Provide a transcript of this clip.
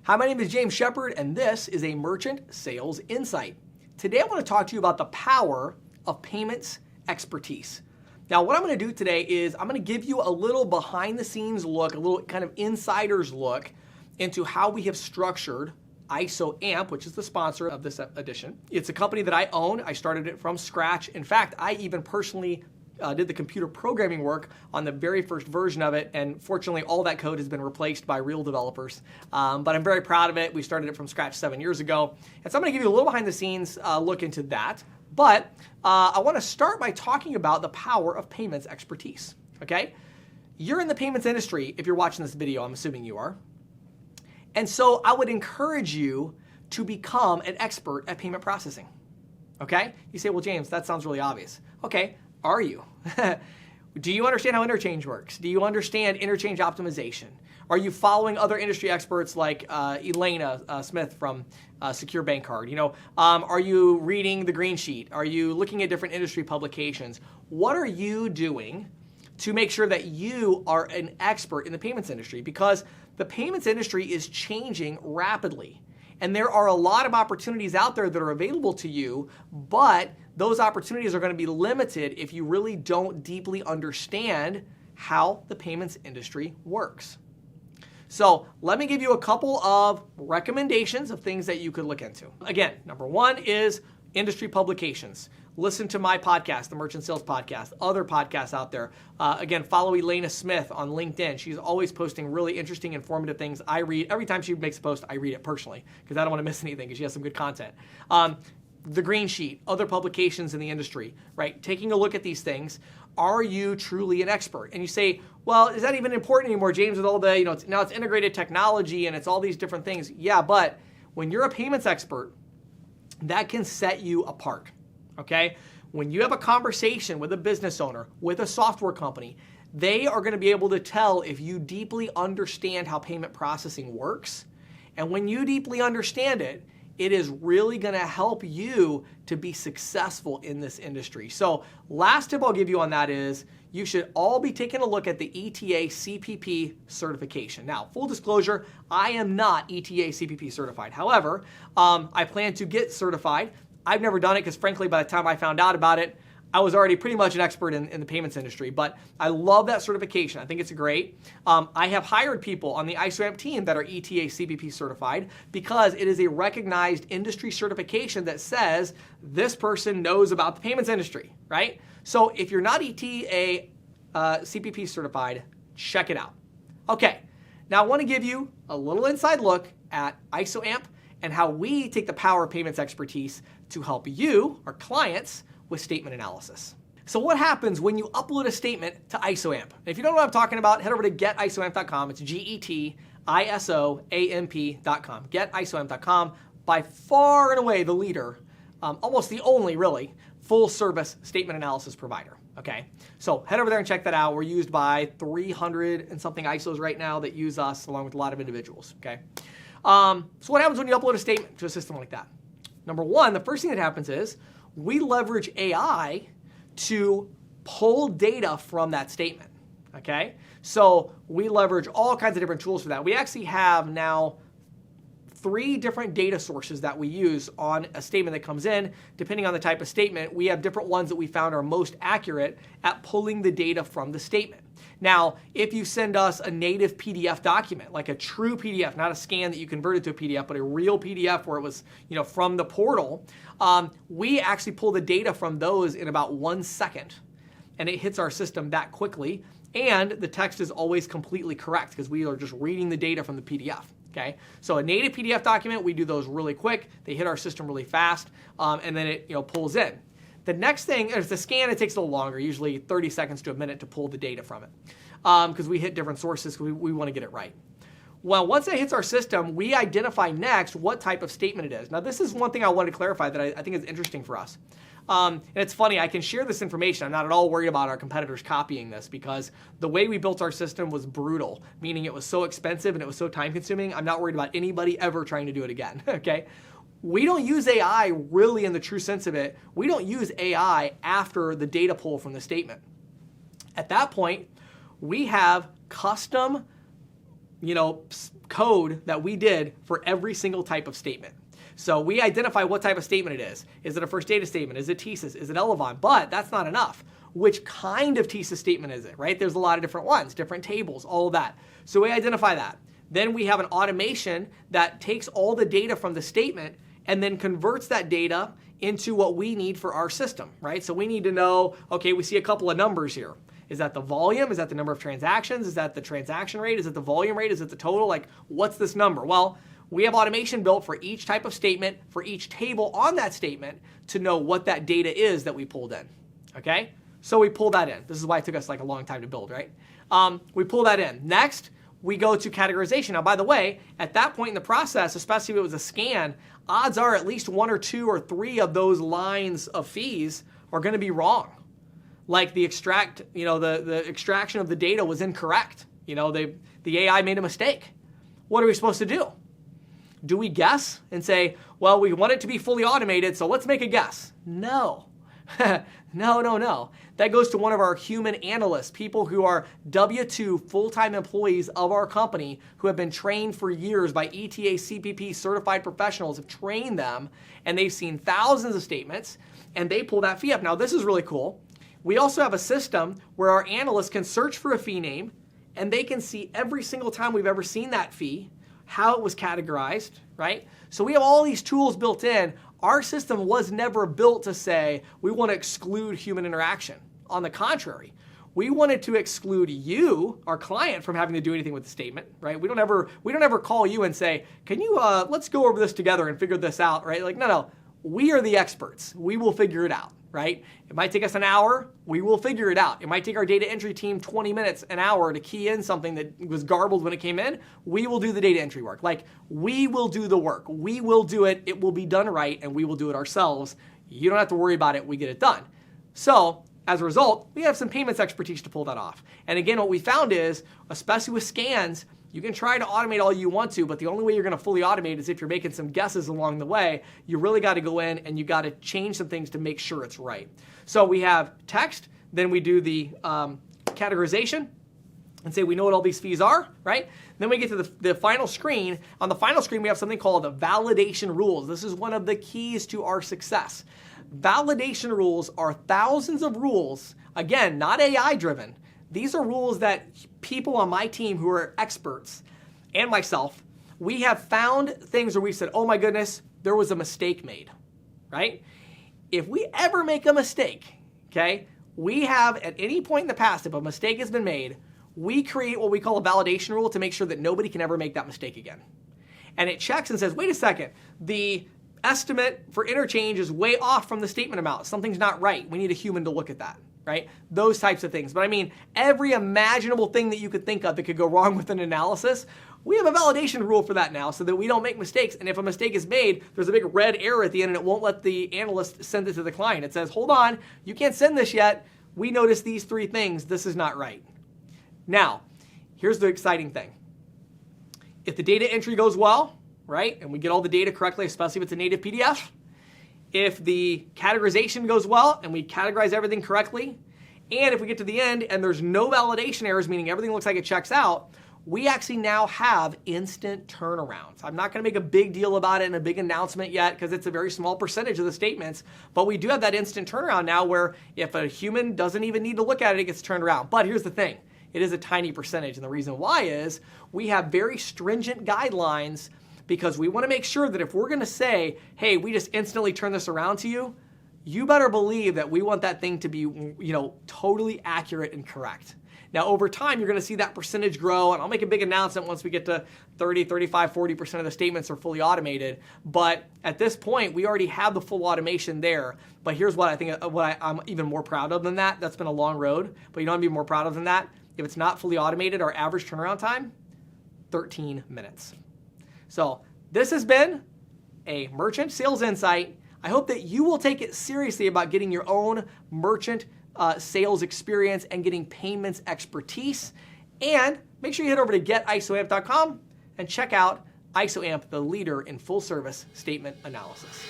Hi, my name is James Shepard, and this is a Merchant Sales Insight. Today, I want to talk to you about the power of payments expertise. Now, what I'm going to do today is I'm going to give you a little behind-the-scenes look, a little kind of insider's look into how we have structured ISOAMP, which is the sponsor of this edition. It's a company that I own. I started it from scratch. In fact, I even personally did the computer programming work on the very first version of it, and fortunately all that code has been replaced by real developers. But I'm very proud of it. We started it from scratch 7 years ago. And so I'm going to give you a little behind the scenes look into that. But I want to start by talking about the power of payments expertise, okay? You're in the payments industry if you're watching this video. I'm assuming you are. And so I would encourage you to become an expert at payment processing, okay? You say, well, James, that sounds really obvious. Okay, are you? Do you understand how interchange works? Do you understand interchange optimization? Are you following other industry experts like Elena Smith from Secure Bank Card? Are you reading the green sheet? Are you looking at different industry publications? What are you doing to make sure that you are an expert in the payments industry? Because the payments industry is changing rapidly. And there are a lot of opportunities out there that are available to you, but those opportunities are going to be limited if you really don't deeply understand how the payments industry works. So let me give you a couple of recommendations of things that you could look into. Again, number one is industry publications. Listen to my podcast, the Merchant Sales Podcast, other podcasts out there. Again, follow Elena Smith on LinkedIn. She's always posting really interesting, informative things. I read, every time she makes a post, I read it personally because I don't want to miss anything because she has some good content. The green sheet, other publications in the industry, right? Taking a look at these things. Are you truly an expert? And you say, well, is that even important anymore, James, with all the, now it's integrated technology and it's all these different things. Yeah, but when you're a payments expert, that can set you apart, okay? When you have a conversation with a business owner, with a software company, they are going to be able to tell if you deeply understand how payment processing works. And when you deeply understand it, it is really going to help you to be successful in this industry. So last tip I'll give you on that is you should all be taking a look at the ETA CPP certification. Now, full disclosure, I am not ETA CPP certified. However, I plan to get certified. I've never done it because frankly, by the time I found out about it, I was already pretty much an expert in the payments industry, but I love that certification. I think it's great. I have hired people on the ISOAMP team that are ETA CPP certified because it is a recognized industry certification that says this person knows about the payments industry, right? So if you're not ETA CPP certified, check it out. Okay, now I want to give you a little inside look at ISOAMP and how we take the power of payments expertise to help you, our clients, with statement analysis. So what happens when you upload a statement to ISOAMP? If you don't know what I'm talking about, head over to getisoamp.com. It's getisoamp.com. Getisoamp.com, by far and away the leader, almost the only really, full service statement analysis provider. Okay, so head over there and check that out. We're used by 300 and something ISOs right now that use us along with a lot of individuals. Okay, so what happens when you upload a statement to a system like that? Number one, the first thing that happens is we leverage AI to pull data from that statement, okay? So we leverage all kinds of different tools for that. We actually have now 3 different data sources that we use on a statement that comes in. Depending on the type of statement, we have different ones that we found are most accurate at pulling the data from the statement. Now, if you send us a native PDF document, like a true PDF, not a scan that you converted to a PDF, but a real PDF where it was, from the portal, we actually pull the data from those in about 1 second. And it hits our system that quickly. And the text is always completely correct because we are just reading the data from the PDF. Okay, so a native PDF document, we do those really quick. They hit our system really fast, and then it pulls in. The next thing is the scan. It takes a little longer, usually 30 seconds to a minute to pull the data from it, because we hit different sources. We want to get it right. Well, once it hits our system, we identify next what type of statement it is. Now, this is one thing I wanted to clarify that I think is interesting for us. And it's funny, I can share this information. I'm not at all worried about our competitors copying this because the way we built our system was brutal, meaning it was so expensive and it was so time consuming. I'm not worried about anybody ever trying to do it again, okay? We don't use AI really in the true sense of it. We don't use AI after the data pull from the statement. At that point, we have custom code that we did for every single type of statement. So we identify what type of statement it is. Is it a first data statement? Is it thesis? Is it elevon? But that's not enough. Which kind of thesis statement is it, right? There's a lot of different ones, different tables, all of that. So we identify that. Then we have an automation that takes all the data from the statement and then converts that data into what we need for our system, right? So we need to know, okay, we see a couple of numbers here. Is that the volume? Is that the number of transactions? Is that the transaction rate? Is it the volume rate? Is it the total? Like, what's this number? Well, we have automation built for each type of statement, for each table on that statement to know what that data is that we pulled in, okay? So we pull that in. This is why it took us like a long time to build, right? We pull that in. Next, we go to categorization. Now, by the way, at that point in the process, especially if it was a scan, odds are at least 1 or 2 or 3 of those lines of fees are going to be wrong. Like the the extraction of the data was incorrect. The AI made a mistake. What are we supposed to do? Do we guess and say, well, we want it to be fully automated, so let's make a guess? No. No. That goes to one of our human analysts, people who are W-2 full-time employees of our company who have been trained for years by ETA CPP certified professionals, have trained them, and they've seen thousands of statements, and they pull that fee up. Now, this is really cool. We also have a system where our analysts can search for a fee name, and they can see every single time we've ever seen that fee, how it was categorized, right? So we have all these tools built in. Our system was never built to say we want to exclude human interaction. On the contrary, we wanted to exclude you, our client, from having to do anything with the statement, right? We don't ever call you and say, can you let's go over this together and figure this out, right? Like, no, we are the experts. We will figure it out, right? It might take us an hour. We will figure it out. It might take our data entry team 20 minutes, an hour to key in something that was garbled when it came in. We will do the data entry work. Like, we will do the work. We will do it. It will be done right, and we will do it ourselves. You don't have to worry about it. We get it done. So as a result, we have some payments expertise to pull that off. And again, what we found is, especially with scans, you can try to automate all you want to, but the only way you're going to fully automate is if you're making some guesses along the way. You really got to go in and you got to change some things to make sure it's right. So we have text, then we do the categorization and say we know what all these fees are, right? Then we get to the final screen. On the final screen, we have something called the validation rules. This is one of the keys to our success. Validation rules are thousands of rules, again, not AI driven. These are rules that people on my team who are experts and myself, we have found things where we said, oh my goodness, there was a mistake made, right? If we ever make a mistake, okay, we have at any point in the past, if a mistake has been made, we create what we call a validation rule to make sure that nobody can ever make that mistake again. And it checks and says, wait a second, the estimate for interchange is way off from the statement amount. Something's not right. We need a human to look at that, right? Those types of things. But I mean, every imaginable thing that you could think of that could go wrong with an analysis, we have a validation rule for that now so that we don't make mistakes. And if a mistake is made, there's a big red arrow at the end and it won't let the analyst send it to the client. It says, hold on, you can't send this yet. We noticed these 3 things. This is not right. Now, here's the exciting thing. If the data entry goes well, right, and we get all the data correctly, especially if it's a native PDF, if the categorization goes well and we categorize everything correctly, and if we get to the end and there's no validation errors, meaning everything looks like it checks out, we actually now have instant turnarounds. I'm not going to make a big deal about it and a big announcement yet because it's a very small percentage of the statements, but we do have that instant turnaround now where if a human doesn't even need to look at it, it gets turned around. But here's the thing. It is a tiny percentage, and the reason why is we have very stringent guidelines because we want to make sure that if we're going to say, hey, we just instantly turn this around to you, you better believe that we want that thing to be, totally accurate and correct. Now, over time, you're going to see that percentage grow, and I'll make a big announcement once we get to 30, 35, 40% of the statements are fully automated. But at this point, we already have the full automation there. But here's what I think, I'm even more proud of than that. That's been a long road, but you know what I'm even more proud of than that? If it's not fully automated, our average turnaround time, 13 minutes. So this has been a Merchant Sales Insight. I hope that you will take it seriously about getting your own merchant sales experience and getting payments expertise. And make sure you head over to getisoamp.com and check out ISOAMP, the leader in full service statement analysis.